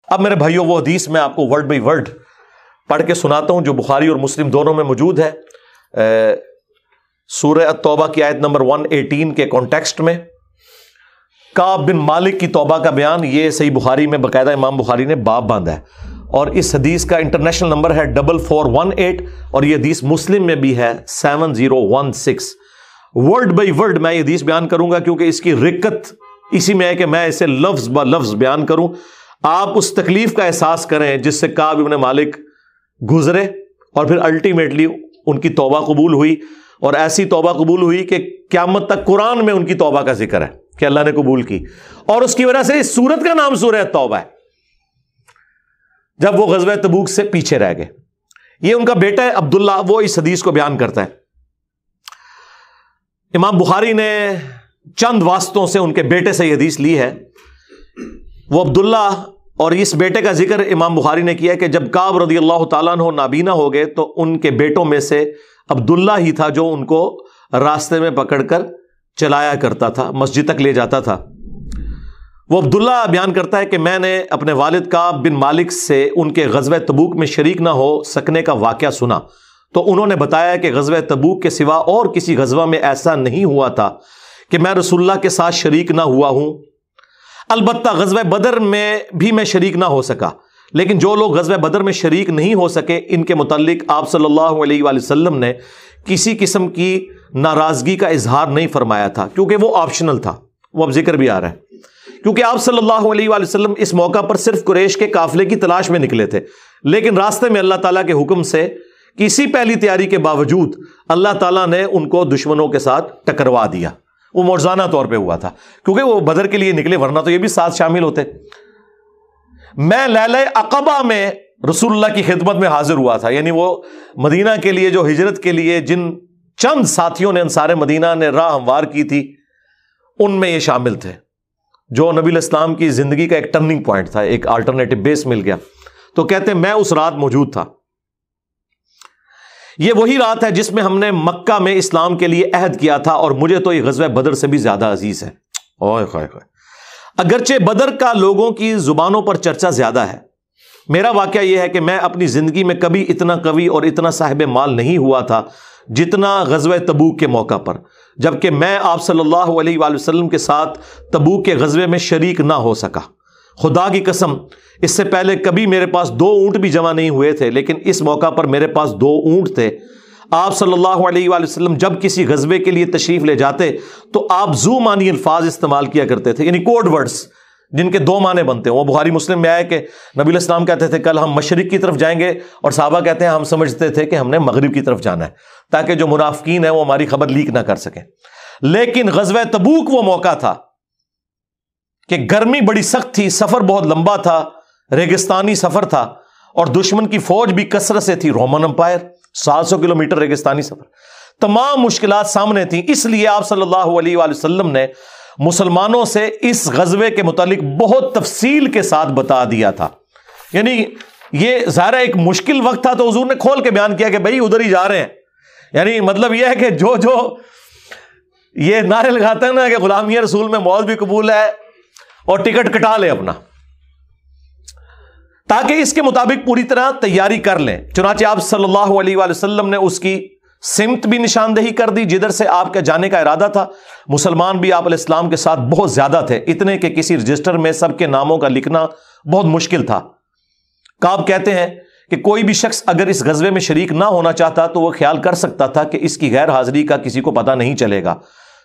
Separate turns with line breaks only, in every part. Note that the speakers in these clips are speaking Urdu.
اب میرے بھائیوں وہ حدیث میں آپ کو ورڈ بائی ورڈ پڑھ کے سناتا ہوں جو بخاری اور مسلم دونوں میں موجود ہے. سورہ التوبہ کی آیت نمبر 118 کے کانٹیکسٹ میں کعب بن مالک کی توبہ کا بیان یہ صحیح بخاری میں باقاعدہ امام بخاری نے باب باندھا ہے, اور اس حدیث کا انٹرنیشنل نمبر ہے 4418, اور یہ حدیث مسلم میں بھی ہے 7016. ورڈ بائی ورڈ میں یہ حدیث بیان کروں گا کیونکہ اس کی رکت اسی میں ہے کہ میں اسے لفظ با لفظ بیان کروں. آپ اس تکلیف کا احساس کریں جس سے کعب بن مالک گزرے اور پھر الٹیمیٹلی ان کی توبہ قبول ہوئی, اور ایسی توبہ قبول ہوئی کہ قیامت تک قرآن میں ان کی توبہ کا ذکر ہے کہ اللہ نے قبول کی, اور اس کی وجہ سے اس سورت کا نام سورہ توبہ ہے جب وہ غزوہ تبوک سے پیچھے رہ گئے. یہ ان کا بیٹا ہے عبداللہ, وہ اس حدیث کو بیان کرتا ہے. امام بخاری نے چند واسطوں سے ان کے بیٹے سے یہ حدیث لی ہے. وہ عبداللہ اور اس بیٹے کا ذکر امام بخاری نے کیا کہ جب کعب رضی اللہ تعالیٰ عنہ نابینا ہو گئے تو ان کے بیٹوں میں سے عبداللہ ہی تھا جو ان کو راستے میں پکڑ کر چلایا کرتا تھا, مسجد تک لے جاتا تھا. وہ عبداللہ بیان کرتا ہے کہ میں نے اپنے والد کعب بن مالک سے ان کے غزوہ تبوک میں شریک نہ ہو سکنے کا واقعہ سنا, تو انہوں نے بتایا کہ غزوہ تبوک کے سوا اور کسی غزوہ میں ایسا نہیں ہوا تھا کہ میں رسول اللہ کے ساتھ شریک نہ ہوا ہوں. البتہ غزوہ بدر میں بھی میں شریک نہ ہو سکا, لیکن جو لوگ غزوہ بدر میں شریک نہیں ہو سکے ان کے متعلق آپ صلی اللہ علیہ وآلہ وسلم نے کسی قسم کی ناراضگی کا اظہار نہیں فرمایا تھا, کیونکہ وہ آپشنل تھا. وہ اب ذکر بھی آ رہا ہے کیونکہ آپ صلی اللہ علیہ وآلہ وسلم اس موقع پر صرف قریش کے قافلے کی تلاش میں نکلے تھے, لیکن راستے میں اللہ تعالیٰ کے حکم سے کسی پہلی تیاری کے باوجود اللہ تعالیٰ نے ان کو دشمنوں کے ساتھ ٹکروا دیا. وہ معجزانہ طور پہ ہوا تھا کیونکہ وہ بدر کے لیے نکلے, ورنہ تو یہ بھی ساتھ شامل ہوتے. میں لیلہ عقبہ میں رسول اللہ کی خدمت میں حاضر ہوا تھا, یعنی وہ مدینہ کے لیے جو ہجرت کے لیے جن چند ساتھیوں نے انصار مدینہ نے راہ ہموار کی تھی ان میں یہ شامل تھے, جو نبی الاسلام کی زندگی کا ایک ٹرننگ پوائنٹ تھا, ایک الٹرنیٹو بیس مل گیا. تو کہتے ہیں میں اس رات موجود تھا. یہ وہی رات ہے جس میں ہم نے مکہ میں اسلام کے لیے عہد کیا تھا, اور مجھے تو یہ غزوہ بدر سے بھی زیادہ عزیز ہے. اوئے خائے خائے. اگرچہ بدر کا لوگوں کی زبانوں پر چرچا زیادہ ہے, میرا واقعہ یہ ہے کہ میں اپنی زندگی میں کبھی اتنا قوی اور اتنا صاحب مال نہیں ہوا تھا جتنا غزوہ تبوک کے موقع پر, جبکہ میں آپ صلی اللہ علیہ وآلہ وسلم کے ساتھ تبوک کے غزوے میں شریک نہ ہو سکا. خدا کی قسم اس سے پہلے کبھی میرے پاس 2 اونٹ بھی جمع نہیں ہوئے تھے, لیکن اس موقع پر میرے پاس 2 اونٹ تھے. آپ صلی اللہ علیہ وآلہ وسلم جب کسی غزوے کے لیے تشریف لے جاتے تو آپ ذو معنی الفاظ استعمال کیا کرتے تھے, یعنی کوڈ ورڈز جن کے 2 معنی بنتے ہیں. وہ بخاری مسلم میں آیا کہ نبی علیہ السلام کہتے تھے کل ہم مشرق کی طرف جائیں گے, اور صحابہ کہتے ہیں ہم سمجھتے تھے کہ ہم نے مغرب کی طرف جانا ہے تاکہ جو منافقین ہیں وہ ہماری خبر لیک نہ کر سکیں. لیکن غزوہ تبوک وہ موقع تھا کہ گرمی بڑی سخت تھی, سفر بہت لمبا تھا, ریگستانی سفر تھا, اور دشمن کی فوج بھی کثرت سے تھی. رومن امپائر 700 کلومیٹر ریگستانی سفر, تمام مشکلات سامنے تھیں. اس لیے آپ صلی اللہ علیہ وآلہ وسلم نے مسلمانوں سے اس غزوے کے متعلق بہت تفصیل کے ساتھ بتا دیا تھا. یعنی یہ ظاہر ایک مشکل وقت تھا تو حضور نے کھول کے بیان کیا کہ بھائی ادھر ہی جا رہے ہیں. یعنی مطلب یہ ہے کہ جو یہ نعرے لگاتے ہیں نا کہ غلامی رسول میں موت بھی قبول ہے اور ٹکٹ کٹا لے اپنا, تاکہ اس کے مطابق پوری طرح تیاری کر لیں. چنانچہ آپ صلی اللہ علیہ وآلہ وسلم نے اس کی سمت بھی نشاندہی کر دی جدھر سے آپ کے جانے کا ارادہ تھا. مسلمان بھی آپ علیہ السلام کے ساتھ بہت زیادہ تھے, اتنے کہ کسی رجسٹر میں سب کے ناموں کا لکھنا بہت مشکل تھا. کعب کہتے ہیں کہ کوئی بھی شخص اگر اس غزوے میں شریک نہ ہونا چاہتا تو وہ خیال کر سکتا تھا کہ اس کی غیر حاضری کا کسی کو پتہ نہیں چلے گا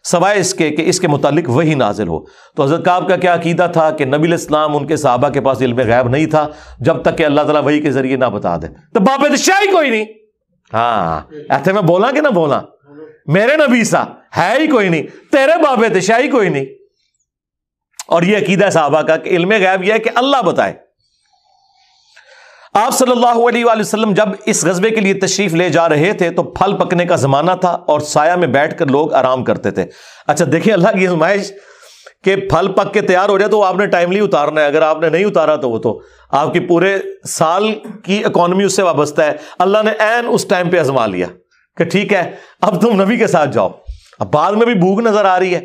سوائے اس کے کہ اس کے متعلق وحی نازل ہو. تو حضرت کعب کا کیا عقیدہ تھا کہ نبی علیہ السلام ان کے صحابہ کے پاس علم غیب نہیں تھا جب تک کہ اللہ تعالیٰ وحی کے ذریعے نہ بتا دے. تو باپ شاہی کوئی نہیں, ہاں ایسے میں بولا کہ نہ بولا, میرے نبی سا ہے ہی کوئی نہیں, تیرے باپ شاہی کوئی نہیں. اور یہ عقیدہ صحابہ کا کہ علم غیب یہ ہے کہ اللہ بتائے. آپ صلی اللہ علیہ وآلہ وسلم جب اس غزوے کے لیے تشریف لے جا رہے تھے تو پھل پکنے کا زمانہ تھا اور سایہ میں بیٹھ کر لوگ آرام کرتے تھے. اچھا دیکھیں اللہ کی آزمائش کہ پھل پک کے تیار ہو جائے تو آپ نے ٹائملی اتارنا ہے, اگر آپ نے نہیں اتارا تو وہ تو آپ کی پورے سال کی اکانومی اس سے وابستہ ہے. اللہ نے عین اس ٹائم پہ آزما لیا کہ ٹھیک ہے اب تم نبی کے ساتھ جاؤ. اب بعد میں بھی بھوک نظر آ رہی ہے.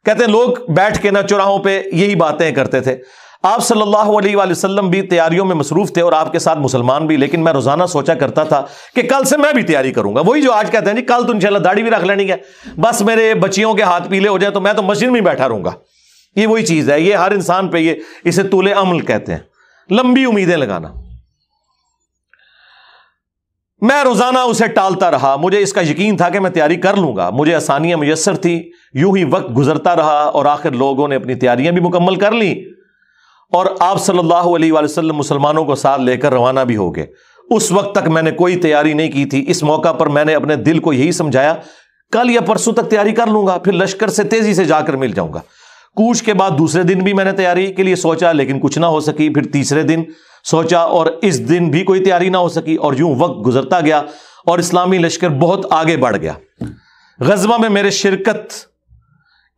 کہتے ہیں لوگ بیٹھ کے نہ چوراہوں پہ یہی باتیں کرتے تھے. آپ صلی اللہ علیہ وآلہ وسلم بھی تیاریوں میں مصروف تھے اور آپ کے ساتھ مسلمان بھی، لیکن میں روزانہ سوچا کرتا تھا کہ کل سے میں بھی تیاری کروں گا. وہی جو آج کہتے ہیں جی کل تو انشاءاللہ داڑھی بھی رکھ لینی ہے، بس میرے بچیوں کے ہاتھ پیلے ہو جائیں تو میں تو مسجد میں بیٹھا رہوں گا. یہ وہی چیز ہے، یہ ہر انسان پہ اسے طول عمل کہتے ہیں، لمبی امیدیں لگانا. میں روزانہ اسے ٹالتا رہا. مجھے اس کا یقین تھا کہ میں تیاری کر لوں گا، مجھے آسانیاں میسر تھی. یوں ہی وقت گزرتا رہا اور آخر لوگوں نے اپنی تیاریاں بھی مکمل کر لی اور آپ صلی اللہ علیہ وآلہ وسلم مسلمانوں کو ساتھ لے کر روانہ بھی ہو گئے. اس وقت تک میں نے کوئی تیاری نہیں کی تھی. اس موقع پر میں نے اپنے دل کو یہی سمجھایا کل یا پرسوں تک تیاری کر لوں گا، پھر لشکر سے تیزی سے جا کر مل جاؤں گا. کوچ کے بعد دوسرے دن بھی میں نے تیاری کے لیے سوچا لیکن کچھ نہ ہو سکی. پھر تیسرے دن سوچا اور اس دن بھی کوئی تیاری نہ ہو سکی اور یوں وقت گزرتا گیا اور اسلامی لشکر بہت آگے بڑھ گیا. غزوہ میں میرے شرکت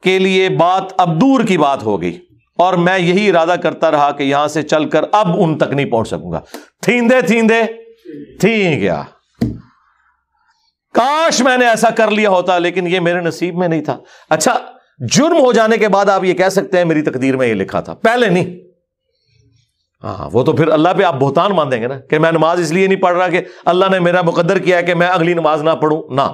کے لیے بات اب دور کی بات ہو گئی اور میں یہی ارادہ کرتا رہا کہ یہاں سے چل کر اب ان تک نہیں پہنچ سکوں گا. تھیندے تھیندے تھی گیا. کاش میں نے ایسا کر لیا ہوتا، لیکن یہ میرے نصیب میں نہیں تھا. اچھا، جرم ہو جانے کے بعد آپ یہ کہہ سکتے ہیں میری تقدیر میں یہ لکھا تھا، پہلے نہیں. ہاں، وہ تو پھر اللہ پہ آپ بہتان مان دیں گے نا کہ میں نماز اس لیے نہیں پڑھ رہا کہ اللہ نے میرا مقدر کیا ہے کہ میں اگلی نماز نہ پڑھوں. نہ،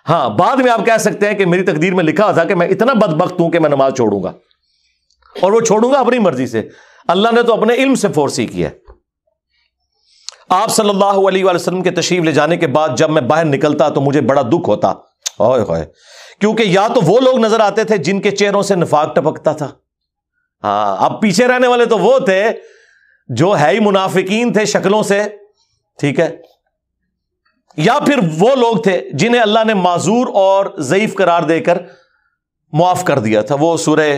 ہاں بعد میں آپ کہہ سکتے ہیں کہ میری تقدیر میں لکھا تھا کہ میں اتنا بدبخت ہوں کہ میں نماز چھوڑوں گا، اور وہ چھوڑوں گا اپنی مرضی سے. اللہ نے تو اپنے علم سے فورسی کیا ہے. آپ صلی اللہ علیہ وآلہ وسلم کے تشریف لے جانے کے بعد جب میں باہر نکلتا تو مجھے بڑا دکھ ہوتا، کیونکہ یا تو وہ لوگ نظر آتے تھے جن کے چہروں سے نفاق ٹپکتا تھا. ہاں، اب پیچھے رہنے والے تو وہ تھے جو ہے ہی منافقین تھے شکلوں سے، ٹھیک ہے، یا پھر وہ لوگ تھے جنہیں اللہ نے معذور اور ضعیف قرار دے کر معاف کر دیا تھا. وہ سورہ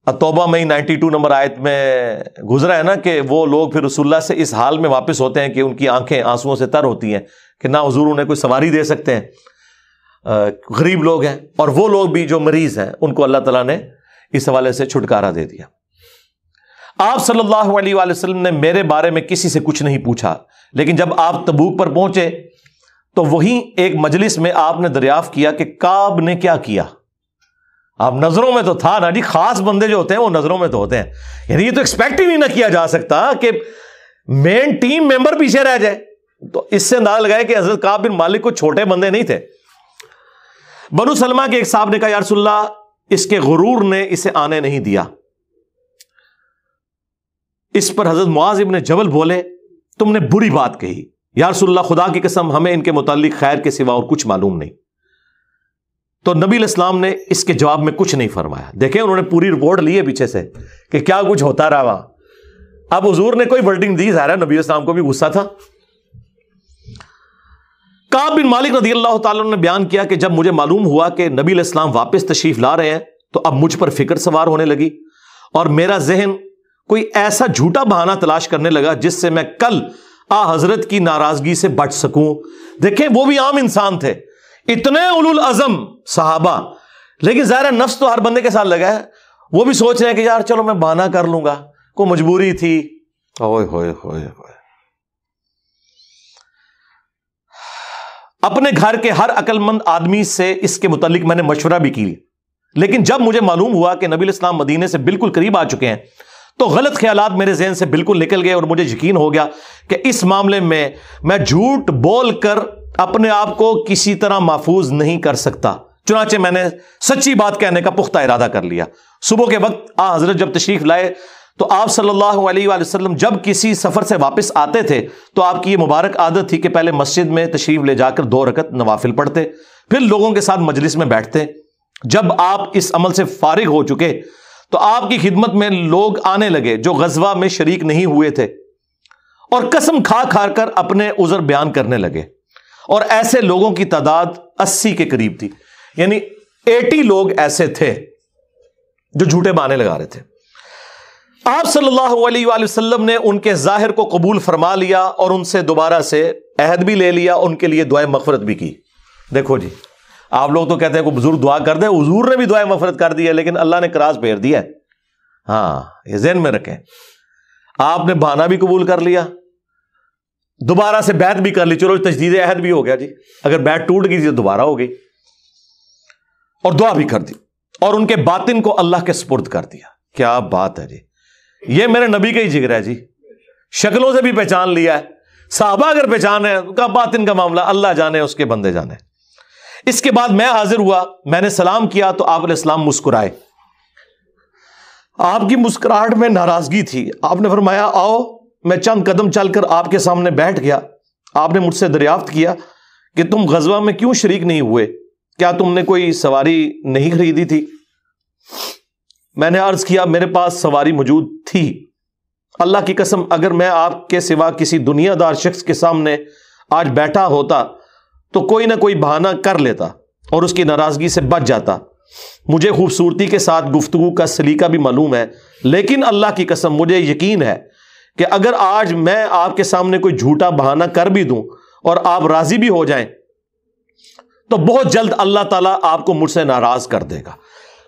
التوبہ میں 92 نمبر آیت میں گزرا ہے نا کہ وہ لوگ پھر رسول اللہ سے اس حال میں واپس ہوتے ہیں کہ ان کی آنکھیں آنسوؤں سے تر ہوتی ہیں کہ نہ حضور انہیں کوئی سواری دے سکتے ہیں، غریب لوگ ہیں. اور وہ لوگ بھی جو مریض ہیں ان کو اللہ تعالیٰ نے اس حوالے سے چھٹکارا دے دیا. آپ صلی اللہ علیہ وآلہ وسلم نے میرے بارے میں کسی سے کچھ نہیں پوچھا، لیکن جب آپ تبوک پر پہنچے تو وہیں ایک مجلس میں آپ نے دریافت کیا کہ کعب نے کیا کیا. آپ نظروں میں تو تھا نا جی، خاص بندے جو ہوتے ہیں وہ نظروں میں تو ہوتے ہیں. یعنی یہ تو ایکسپیکٹ ہی نہیں نہ کیا جا سکتا کہ مین ٹیم ممبر پیچھے رہ جائے. تو اس سے اندازہ لگائے کہ حضرت کعب بن مالک کو چھوٹے بندے نہیں تھے. بنو سلمہ کے ایک صاحب نے کہا یا رسول اللہ اس کے غرور نے اسے آنے نہیں دیا. اس پر حضرت معاذ ابن جبل بولے تم نے بری بات کہی. یا رسول اللہ خدا کی قسم ہمیں ان کے متعلق خیر کے سوا اور کچھ معلوم نہیں. تو نبی علیہ السلام نے اس کے جواب میں کچھ نہیں فرمایا. دیکھیں انہوں نے پوری رپورٹ لی ہے پیچھے سے کہ کیا کچھ ہوتا رہا وہاں. اب حضور نے کوئی ورڈنگ دی، ظاہر ہے نبی علیہ السلام کو بھی غصہ تھا. کعب بن مالک رضی اللہ تعالیٰ نے بیان کیا کہ جب مجھے معلوم ہوا کہ نبی علیہ السلام واپس تشریف لا رہے ہیں تو اب مجھ پر فکر سوار ہونے لگی اور میرا ذہن کوئی ایسا جھوٹا بہانہ تلاش کرنے لگا جس سے میں کل حضرت کی ناراضگی سے بچ سکوں. دیکھیں وہ بھی عام انسان تھے، اتنے اولو العزم صحابہ، لیکن ظاہر نفس تو ہر بندے کے ساتھ لگا ہے. وہ بھی سوچ رہے ہیں کہ یار چلو میں بہانہ کر لوں گا، کوئی مجبوری تھی. اوئے ہوئے ہوئے ہوئے. اپنے گھر کے ہر عقل مند آدمی سے اس کے متعلق میں نے مشورہ بھی کی، لیکن جب مجھے معلوم ہوا کہ نبی علیہ السلام مدینے سے بالکل قریب آ چکے ہیں تو غلط خیالات میرے ذہن سے بالکل نکل گئے اور مجھے یقین ہو گیا کہ اس معاملے میں جھوٹ بول کر اپنے آپ کو کسی طرح محفوظ نہیں کر سکتا. چنانچہ میں نے سچی بات کہنے کا پختہ ارادہ کر لیا. صبح کے وقت حضرت جب تشریف لائے تو آپ صلی اللہ علیہ وآلہ وسلم جب کسی سفر سے واپس آتے تھے تو آپ کی یہ مبارک عادت تھی کہ پہلے مسجد میں تشریف لے جا کر 2 رکعت نوافل پڑھتے، پھر لوگوں کے ساتھ مجلس میں بیٹھتے. جب آپ اس عمل سے فارغ ہو چکے تو آپ کی خدمت میں لوگ آنے لگے جو غزوہ میں شریک نہیں ہوئے تھے اور قسم کھا کھا کر اپنے عذر بیان کرنے لگے، اور ایسے لوگوں کی تعداد 80 کے قریب تھی. یعنی 80 لوگ ایسے تھے جو جھوٹے بہانے لگا رہے تھے. آپ صلی اللہ علیہ وآلہ وسلم نے ان کے ظاہر کو قبول فرما لیا اور ان سے دوبارہ سے عہد بھی لے لیا، ان کے لیے دعائے مغفرت بھی کی. دیکھو جی، آپ لوگ تو کہتے ہیں کوئی بزرگ دعا کر دے، حضور نے بھی دعائے مغفرت کر دی ہے، لیکن اللہ نے کراس پھیر دیا ہے. ہاں یہ ذہن میں رکھیں. آپ نے بہانہ بھی قبول کر لیا، دوبارہ سے بیعت بھی کر لی، چلو تجدید عہد بھی ہو گیا جی. اگر بیعت ٹوٹ گئی تو دوبارہ ہو گئی، اور دعا بھی کر دی اور ان کے باطن کو اللہ کے سپرد کر دیا. کیا بات ہے جی. یہ میرے نبی کا ہی جگر ہے جی، شکلوں سے بھی پہچان لیا ہے، صحابہ اگر پہچان ہے کا باطن کا معاملہ اللہ جانے، اس کے بندے جانے۔ اس کے بعد میں حاضر ہوا، میں نے سلام کیا تو آپ علیہ السلام مسکرائے، آپ کی مسکراہٹ میں ناراضگی تھی۔ آپ نے فرمایا آؤ، میں چند قدم چل کر آپ کے سامنے بیٹھ گیا۔ آپ نے مجھ سے دریافت کیا کہ تم غزوہ میں کیوں شریک نہیں ہوئے، کیا تم نے کوئی سواری نہیں خریدی تھی؟ میں نے عرض کیا میرے پاس سواری موجود تھی، اللہ کی قسم اگر میں آپ کے سوا کسی دنیا دار شخص کے سامنے آج بیٹھا ہوتا تو کوئی نہ کوئی بہانہ کر لیتا اور اس کی ناراضگی سے بچ جاتا۔ مجھے خوبصورتی کے ساتھ گفتگو کا سلیقہ بھی معلوم ہے، لیکن اللہ کی قسم مجھے یقین ہے کہ اگر آج میں آپ کے سامنے کوئی جھوٹا بہانہ کر بھی دوں اور آپ راضی بھی ہو جائیں تو بہت جلد اللہ تعالیٰ آپ کو مجھ سے ناراض کر دے گا،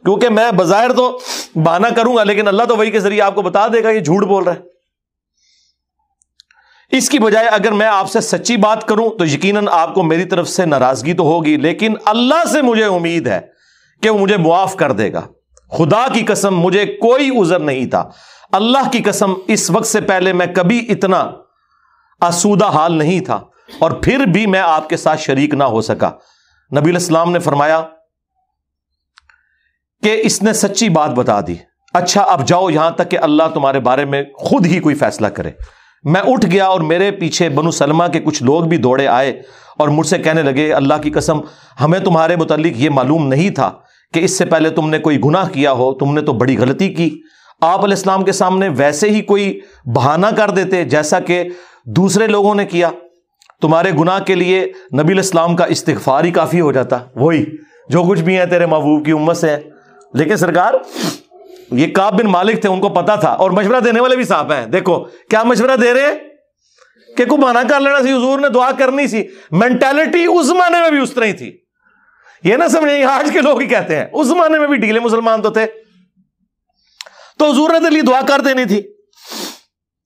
کیونکہ میں بظاہر تو بہانہ کروں گا لیکن اللہ تو وہی کے ذریعے آپ کو بتا دے گا یہ جھوٹ بول رہا ہے۔ اس کی بجائے اگر میں آپ سے سچی بات کروں تو یقیناً آپ کو میری طرف سے ناراضگی تو ہوگی، لیکن اللہ سے مجھے امید ہے کہ وہ مجھے معاف کر دے گا۔ خدا کی قسم مجھے کوئی عذر نہیں تھا، اللہ کی قسم اس وقت سے پہلے میں کبھی اتنا آسودہ حال نہیں تھا، اور پھر بھی میں آپ کے ساتھ شریک نہ ہو سکا۔ نبی علیہ السلام نے فرمایا کہ اس نے سچی بات بتا دی، اچھا اب جاؤ یہاں تک کہ اللہ تمہارے بارے میں خود ہی کوئی فیصلہ کرے۔ میں اٹھ گیا اور میرے پیچھے بنو سلمہ کے کچھ لوگ بھی دوڑے آئے اور مجھ سے کہنے لگے اللہ کی قسم ہمیں تمہارے متعلق یہ معلوم نہیں تھا کہ اس سے پہلے تم نے کوئی گناہ کیا ہو، تم نے تو بڑی غلطی کی۔ آپ علیہ السلام کے سامنے ویسے ہی کوئی بہانہ کر دیتے جیسا کہ دوسرے لوگوں نے کیا، تمہارے گناہ کے لیے نبی علیہ السلام کا استغفار ہی کافی ہو جاتا، وہی جو کچھ بھی ہے تیرے محبوب کی امت سے ہے۔ لیکن سرکار یہ کعب بن مالک تھے، ان کو پتا تھا، اور مشورہ دینے والے بھی صاحب ہیں، دیکھو کیا مشورہ دے رہے ہیں کہ کوئی بہانہ کر لینا سی، حضور نے دعا کرنی سی۔ مینٹالٹی اس زمانے میں بھی اس طرح ہی تھی، یہ نہ سمجھیں آج کے لوگ ہی کہتے ہیں، اس زمانے میں بھی ڈھیلے مسلمان تو تھے، تو حضور نے تیرے لیے دعا کر دینی تھی،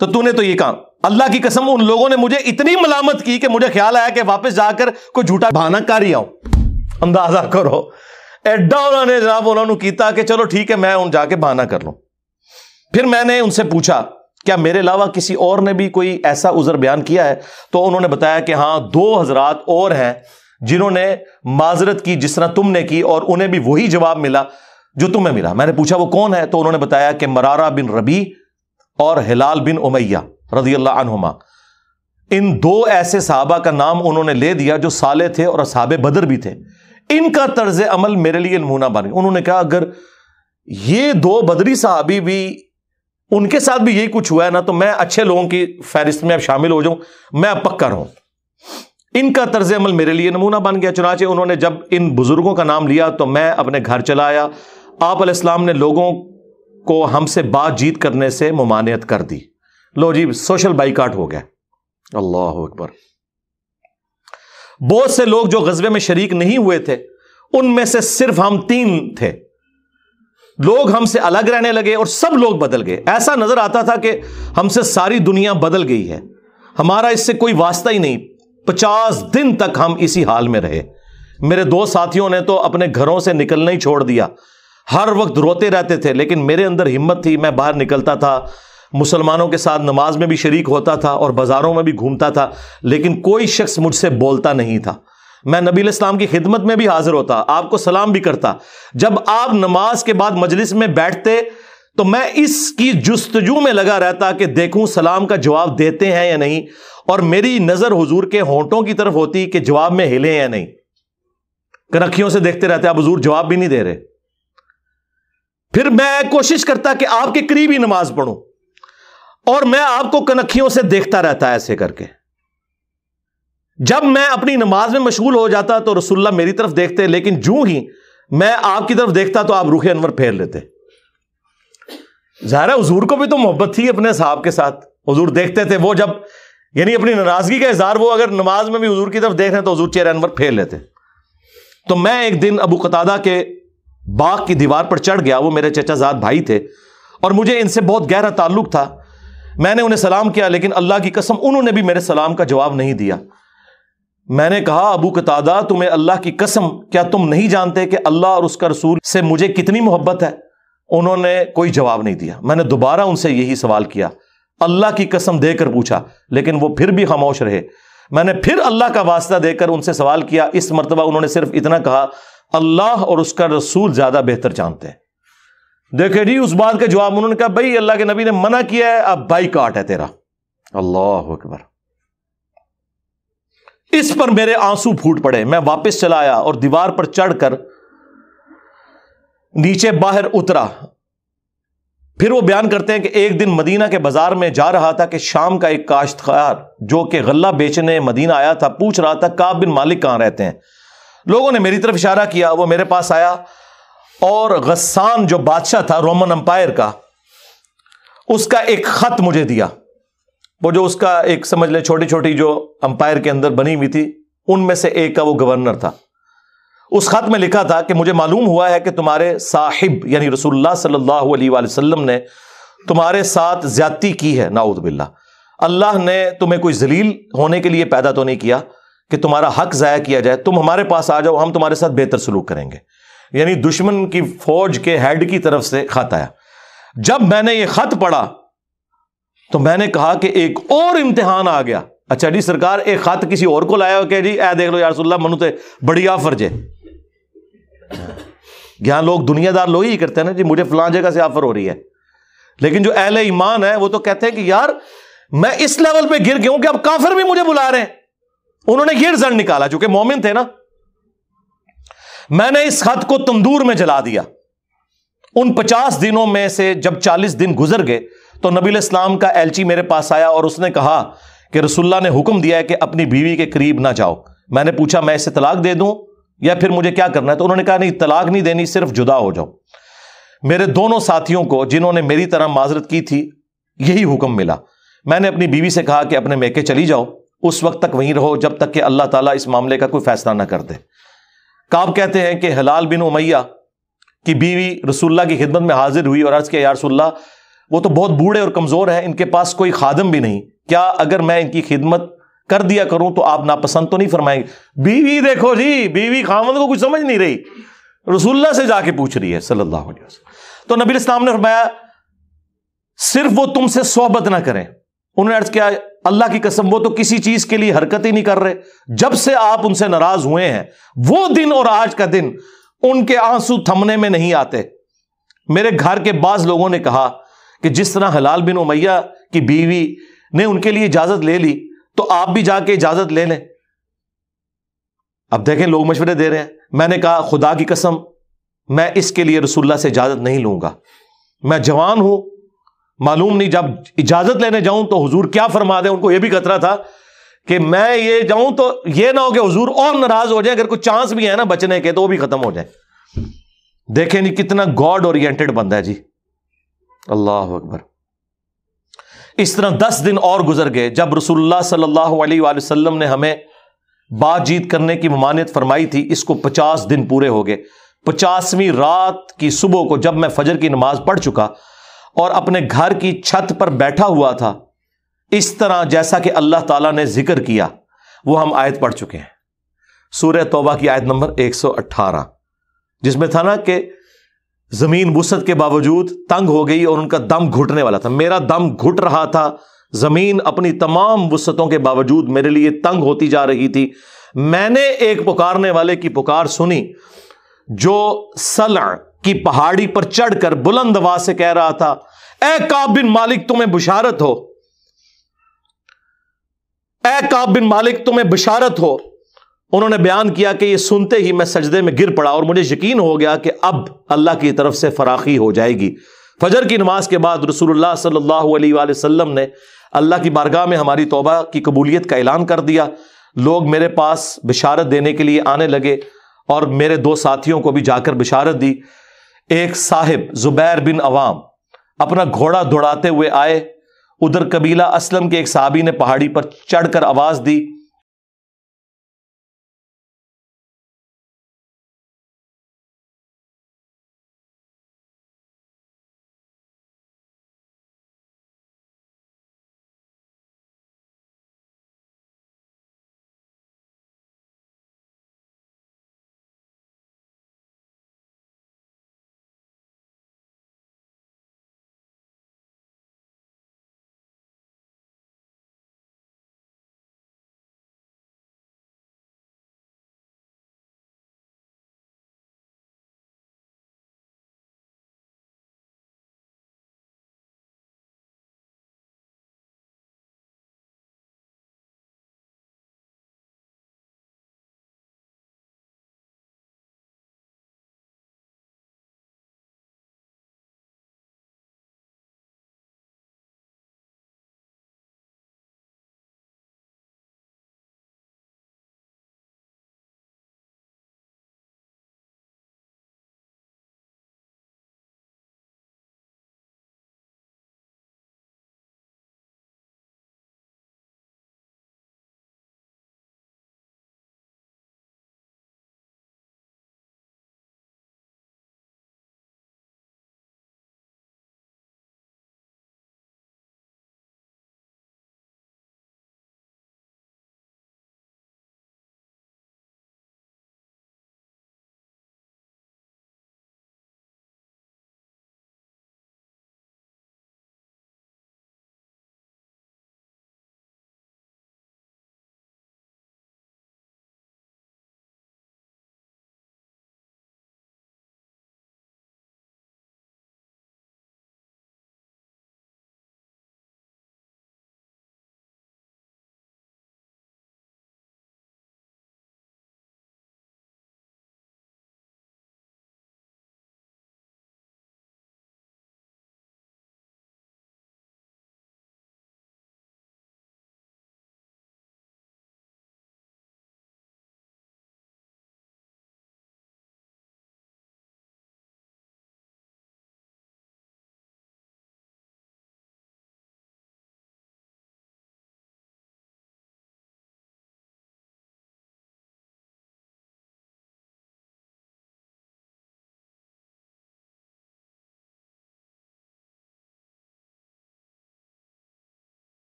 تو تو نے تو یہ کام۔ اللہ کی قسم ان لوگوں نے مجھے اتنی ملامت کی کہ مجھے خیال آیا کہ واپس جا کر کوئی جھوٹا بہانہ کر ہی آؤں۔ اندازہ کرو ایڈا انہوں نے جناب انہوں نے کیتا کہ چلو ٹھیک ہے میں ان جا کے بہانہ کر لوں۔ پھر میں نے ان سے پوچھا کیا میرے علاوہ کسی اور نے بھی کوئی ایسا عذر بیان کیا ہے؟ تو انہوں نے بتایا کہ ہاں 2 حضرات اور ہیں جنہوں نے معذرت کی جس طرح تم نے کی، اور انہیں بھی وہی جواب ملا جو تمہیں ملا۔ میں نے پوچھا وہ کون ہے؟ تو انہوں نے بتایا کہ مرارہ بن ربیع اور ہلال بن امیہ رضی اللہ عنہما۔ ان 2 ایسے صحابہ کا نام انہوں نے لے دیا جو صالح تھے اور اصحاب بدر بھی تھے، ان کا طرز عمل میرے لیے نمونہ بن گیا۔ انہوں نے کہا اگر یہ 2 بدری صحابی بھی ان کے ساتھ بھی یہی کچھ ہوا ہے نا تو میں اچھے لوگوں کی فہرست میں اب شامل ہو جاؤں، میں اب پکا رہوں۔ ان کا طرز عمل میرے لیے نمونہ بن گیا۔ چنانچہ انہوں نے جب ان بزرگوں کا نام لیا تو میں اپنے گھر چلا آیا۔ آپ علیہ السلام نے لوگوں کو ہم سے بات چیت کرنے سے ممانعت کر دی۔ لو جی سوشل بائیکاٹ ہو گیا۔ اللہ اکبر۔ بہت سے لوگ جو غزوے میں شریک نہیں ہوئے تھے ان میں سے صرف ہم 3 تھے، لوگ ہم سے الگ رہنے لگے اور سب لوگ بدل گئے۔ ایسا نظر آتا تھا کہ ہم سے ساری دنیا بدل گئی ہے، ہمارا اس سے کوئی واسطہ ہی نہیں۔ 50 دن تک ہم اسی حال میں رہے۔ میرے 2 ساتھیوں نے تو اپنے گھروں سے نکلنا ہی چھوڑ دیا، ہر وقت روتے رہتے تھے، لیکن میرے اندر ہمت تھی، میں باہر نکلتا تھا، مسلمانوں کے ساتھ نماز میں بھی شریک ہوتا تھا اور بازاروں میں بھی گھومتا تھا، لیکن کوئی شخص مجھ سے بولتا نہیں تھا۔ میں نبی علیہ السلام کی خدمت میں بھی حاضر ہوتا، آپ کو سلام بھی کرتا۔ جب آپ نماز کے بعد مجلس میں بیٹھتے تو میں اس کی جستجو میں لگا رہتا کہ دیکھوں سلام کا جواب دیتے ہیں یا نہیں، اور میری نظر حضور کے ہونٹوں کی طرف ہوتی کہ جواب میں ہلے یا نہیں۔ کنکھیوں سے دیکھتے رہتے آپ حضور جواب بھی نہیں دے رہے۔ پھر میں کوشش کرتا کہ آپ کے قریب ہی نماز پڑھوں، اور میں آپ کو کنکھیوں سے دیکھتا رہتا ایسے کر کے۔ جب میں اپنی نماز میں مشغول ہو جاتا تو رسول اللہ میری طرف دیکھتے، لیکن جو ہی میں آپ کی طرف دیکھتا تو آپ رخ انور پھیر لیتے۔ ظاہر ہے حضور کو بھی تو محبت تھی اپنے صحاب کے ساتھ، حضور دیکھتے تھے، وہ جب یعنی اپنی ناراضگی کا اظہار وہ اگر نماز میں بھی حضور کی طرف دیکھ رہے تو حضور چہرہ انور پھیر لیتے۔ تو میں ایک دن ابو قتادہ کے باغ کی دیوار پر چڑھ گیا، وہ میرے چچا زاد بھائی تھے اور مجھے ان سے بہت گہرا تعلق تھا۔ میں نے انہیں سلام کیا، لیکن اللہ کی قسم انہوں نے بھی میرے سلام کا جواب نہیں دیا۔ میں نے کہا ابو قتادہ تمہیں اللہ کی قسم کیا تم نہیں جانتے کہ اللہ اور اس کا رسول سے مجھے کتنی محبت ہے؟ انہوں نے کوئی جواب نہیں دیا. میں نے دوبارہ ان سے یہی سوال کیا, اللہ کی قسم دے کر پوچھا, لیکن وہ پھر بھی خاموش رہے. میں نے پھر اللہ کا واسطہ دے کر ان سے سوال کیا. اس مرتبہ انہوں نے صرف اتنا کہا, اللہ اور اس کا رسول زیادہ بہتر جانتے ہیں. دیکھیں جی اس بات کا جواب انہوں نے کہا, بھائی اللہ کے نبی نے منع کیا ہے, اب بائیکاٹ ہے تیرا. اللہ اکبر. اس پر میرے آنسو پھوٹ پڑے. میں واپس چلا آیا اور دیوار پر چڑھ کر نیچے باہر اترا. پھر وہ بیان کرتے ہیں کہ ایک دن مدینہ کے بازار میں جا رہا تھا کہ شام کا ایک کاشتکار جو کہ غلہ بیچنے مدینہ آیا تھا پوچھ رہا تھا کعب بن مالک کہاں رہتے ہیں. لوگوں نے میری طرف اشارہ کیا, وہ میرے پاس آیا اور غسان جو بادشاہ تھا رومن امپائر کا, اس کا ایک خط مجھے دیا. وہ جو اس کا ایک سمجھ لیں چھوٹی چھوٹی جو امپائر کے اندر بنی ہوئی تھی ان میں سے ایک کا وہ گورنر تھا. اس خط میں لکھا تھا کہ مجھے معلوم ہوا ہے کہ تمہارے صاحب یعنی رسول اللہ صلی اللہ علیہ وآلہ وسلم نے تمہارے ساتھ زیادتی کی ہے, نعوذ باللہ. اللہ نے تمہیں کوئی ذلیل ہونے کے لیے پیدا تو نہیں کیا کہ تمہارا حق ضائع کیا جائے. تم ہمارے پاس آ جاؤ, ہم تمہارے ساتھ بہتر سلوک کریں گے. یعنی دشمن کی فوج کے ہیڈ کی طرف سے خط آیا. جب میں نے یہ خط پڑھا تو میں نے کہا کہ ایک اور امتحان آ گیا. اچھا جی سرکار, ایک خط کسی اور کو لایا ہو کہ جی اے دیکھ لو یا رسول اللہ منو تے بڑی آفر جے. یہاں لوگ دنیا دار لوگ ہی کرتے ہیں نا جی, مجھے فلاں جگہ سے آفر ہو رہی ہے. لیکن جو اہل ایمان ہے وہ تو کہتے ہیں کہ یار میں اس لیول پہ گر گیا ہوں کہ اب کافر بھی مجھے بلا رہے ہیں. انہوں نے یہ رزلٹ نکالا, چونکہ مومن تھے نا. میں نے اس خط کو تندور میں جلا دیا. ان 50 دنوں میں سے جب 40 دن گزر گئے تو نبی علیہ السلام کا ایلچی میرے پاس آیا اور اس نے کہا کہ رسول اللہ نے حکم دیا ہے کہ اپنی بیوی کے قریب نہ جاؤ. میں نے پوچھا میں اسے طلاق دے دوں یا پھر مجھے کیا کرنا ہے؟ تو انہوں نے کہا نہیں, طلاق نہیں دینی, صرف جدا ہو جاؤ. میرے دونوں ساتھیوں کو جنہوں نے میری طرح معذرت کی تھی یہی حکم ملا. میں نے اپنی بیوی سے کہا کہ اپنے میکے چلی جاؤ, اس وقت تک وہیں رہو جب تک کہ اللہ تعالیٰ اس معاملے کا کوئی فیصلہ نہ کر دے. کعب کہتے ہیں کہ ہلال بن امیہ کی بیوی رسول اللہ کی خدمت میں حاضر ہوئی اور عرض کیا یا رسول اللہ وہ تو بہت بوڑھے اور کمزور ہیں, ان کے پاس کوئی خادم بھی نہیں, کیا اگر میں ان کی خدمت کر دیا کروں تو آپ ناپسند تو نہیں فرمائیں گے؟ بیوی دیکھو جی, بیوی خاوند کو کچھ سمجھ نہیں رہی, رسول اللہ سے جا کے پوچھ رہی ہے صلی اللہ علیہ وسلم. تو نبی اسلام نے فرمایا صرف وہ تم سے صحبت نہ کریں. انہوں نے عرض کیا اللہ کی قسم وہ تو کسی چیز کے لیے حرکت ہی نہیں کر رہے. جب سے آپ ان سے ناراض ہوئے ہیں وہ دن اور آج کا دن ان کے آنسو تھمنے میں نہیں آتے. میرے گھر کے بعض لوگوں نے کہا کہ جس طرح ہلال بن امیہ کی بیوی نے ان کے لیے اجازت لے لی تو آپ بھی جا کے اجازت لے لیں. اب دیکھیں لوگ مشورے دے رہے ہیں. میں نے کہا خدا کی قسم میں اس کے لیے رسول اللہ سے اجازت نہیں لوں گا. میں جوان ہوں, معلوم نہیں جب اجازت لینے جاؤں تو حضور کیا فرما دیں. ان کو یہ بھی خطرہ تھا کہ میں یہ جاؤں تو یہ نہ ہو کہ حضور اور ناراض ہو جائے, اگر کوئی چانس بھی ہے نا بچنے کے تو وہ بھی ختم ہو جائے. دیکھیں نہیں کتنا گاڈ اورینٹڈ بندہ ہے جی, اللہ اکبر. اس طرح 10 دن اور گزر گئے. جب رسول اللہ صلی اللہ علیہ وآلہ وسلم نے ہمیں بات چیت کرنے کی ممانعت فرمائی تھی, اس کو 50 دن پورے ہو گئے. 50ویں رات کی صبح کو جب میں فجر کی نماز پڑھ چکا اور اپنے گھر کی چھت پر بیٹھا ہوا تھا, اس طرح جیسا کہ اللہ تعالیٰ نے ذکر کیا وہ ہم آیت پڑھ چکے ہیں, سورہ توبہ کی آیت نمبر 118, جس میں تھا نا کہ زمین وسعت کے باوجود تنگ ہو گئی اور ان کا دم گھٹنے والا تھا. میرا دم گھٹ رہا تھا, زمین اپنی تمام وسعتوں کے باوجود میرے لیے تنگ ہوتی جا رہی تھی. میں نے ایک پکارنے والے کی پکار سنی جو سلع کی پہاڑی پر چڑھ کر بلند آواز سے کہہ رہا تھا اے کعب بن مالک تمہیں بشارت ہو, اے کعب بن مالک تمہیں بشارت ہو. انہوں نے بیان کیا کہ یہ سنتے ہی میں سجدے میں گر پڑا اور مجھے یقین ہو گیا کہ اب اللہ کی طرف سے فراخی ہو جائے گی. فجر کی نماز کے بعد رسول اللہ صلی اللہ علیہ وآلہ وسلم نے اللہ کی بارگاہ میں ہماری توبہ کی قبولیت کا اعلان کر دیا. لوگ میرے پاس بشارت دینے کے لیے آنے لگے اور میرے 2 ساتھیوں کو بھی جا کر بشارت دی. ایک صاحب زبیر بن عوام اپنا گھوڑا دوڑاتے ہوئے آئے. ادھر قبیلہ اسلم کے ایک صحابی نے پہاڑی پر چڑھ کر آواز دی